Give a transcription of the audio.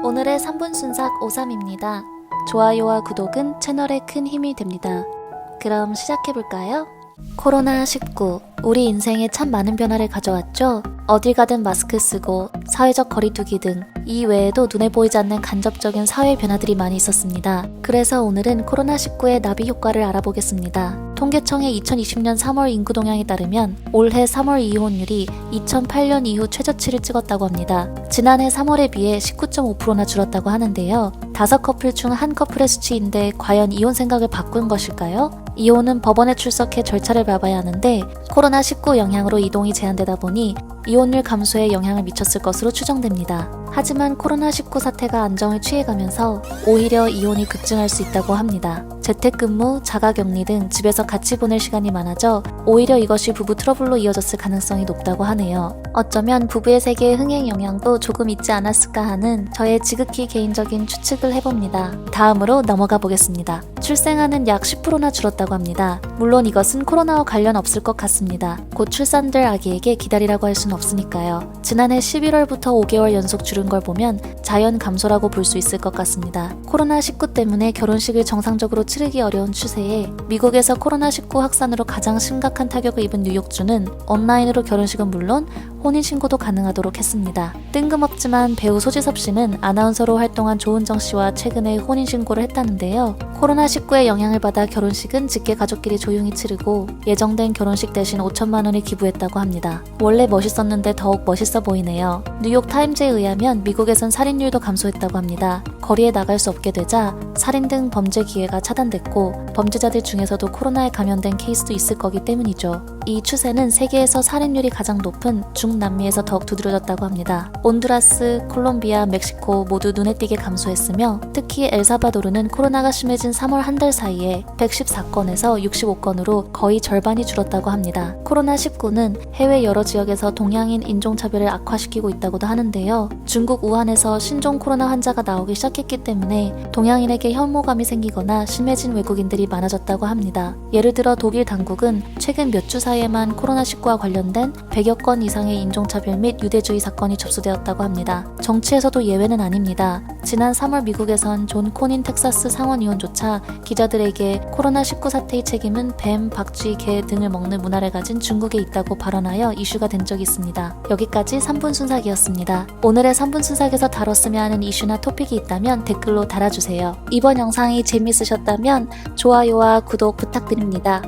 오늘의 3분 순삭 오삼입니다. 좋아요와 구독은 채널에 큰 힘이 됩니다. 그럼 시작해볼까요? 코로나19, 우리 인생에 참 많은 변화를 가져왔죠? 어딜 가든 마스크 쓰고 사회적 거리두기 등 이 외에도 눈에 보이지 않는 간접적인 사회 변화들이 많이 있었습니다. 그래서 오늘은 코로나19의 나비 효과를 알아보겠습니다. 통계청의 2020년 3월 인구 동향에 따르면 올해 3월 이혼율이 2008년 이후 최저치를 찍었다고 합니다. 지난해 3월에 비해 19.5%나 줄었다고 하는데요. 5커플 중 1커플의 수치인데 과연 이혼 생각을 바꾼 것일까요? 이혼은 법원에 출석해 절차를 밟아야 하는데 코로나19 영향으로 이동이 제한되다 보니 이혼율 감소에 영향을 미쳤을 것으로 추정됩니다. 하지만 코로나19 사태가 안정을 취해가면서 오히려 이혼이 급증할 수 있다고 합니다. 재택근무, 자가격리 등 집에서 같이 보낼 시간이 많아져 오히려 이것이 부부 트러블로 이어졌을 가능성이 높다고 하네요. 어쩌면 부부의 세계의 흥행 영향도 조금 있지 않았을까 하는 저의 지극히 개인적인 추측을 해봅니다. 다음으로 넘어가 보겠습니다. 출생아는 약 10%나 줄었다고 합니다. 물론 이것은 코로나와 관련 없을 것 같습니다. 곧 출산될 아기에게 기다리라고 할 순 없으니까요. 지난해 11월부터 5개월 연속 줄은 걸 보면 자연 감소라고 볼 수 있을 것 같습니다. 코로나19 때문에 결혼식을 정상적으로 치르기 어려운 추세에 미국에서 코로나19 확산으로 가장 심각한 타격을 입은 뉴욕주는 온라인으로 결혼식은 물론 혼인신고도 가능하도록 했습니다. 뜬금없지만 배우 소지섭 씨는 아나운서로 활동한 조은정 씨와 최근에 혼인신고를 했다는데요. 코로나19의 영향을 받아 결혼식은 직계 가족끼리 조용히 치르고 예정된 결혼식 대신 5천만 원을 기부했다고 합니다. 원래 멋있었는데 더욱 멋있어 보이네요. 뉴욕 타임즈에 의하면 미국에선 살인율도 감소했다고 합니다. 거리에 나갈 수 없게 되자 살인 등 범죄 기회가 차단됐고 범죄자들 중에서도 코로나에 감염된 케이스도 있을 거기 때문이죠. 이 추세는 세계에서 살인율이 가장 높은 중남미에서 더욱 두드러졌다고 합니다. 온두라스, 콜롬비아, 멕시코 모두 눈에 띄게 감소했으며 특히 엘사바도르는 코로나가 심해진 3월 한 달 사이에 114건에서 65건으로 거의 절반이 줄었다고 합니다. 코로나19는 해외 여러 지역에서 동양인 인종차별을 악화시키고 있다고도 하는데요. 중국 우한에서 신종 코로나 환자가 나오기 시작했기 때문에 동양인에게 혐오감이 생기거나 심해진 외국인들이 많아졌다고 합니다. 예를 들어 독일 당국은 최근 몇 주 사이에만 코로나19와 관련된 100여 건 이상의 인종차별 및 유대주의 사건이 접수되었다고 합니다. 정치에서도 예외는 아닙니다. 지난 3월 미국에선 존 코닌 텍사스 상원의원조차 기자들에게 코로나19 사태의 책임은 뱀, 박쥐, 개 등을 먹는 문화를 가진 중국에 있다고 발언하여 이슈가 된 적이 있습니다. 여기까지 3분 순삭이었습니다. 오늘의 3분 순삭에서 다뤘으면 하는 이슈나 토픽이 있다면 댓글로 달아주세요. 이번 영상이 재밌으셨다면 좋아요와 구독 부탁드립니다.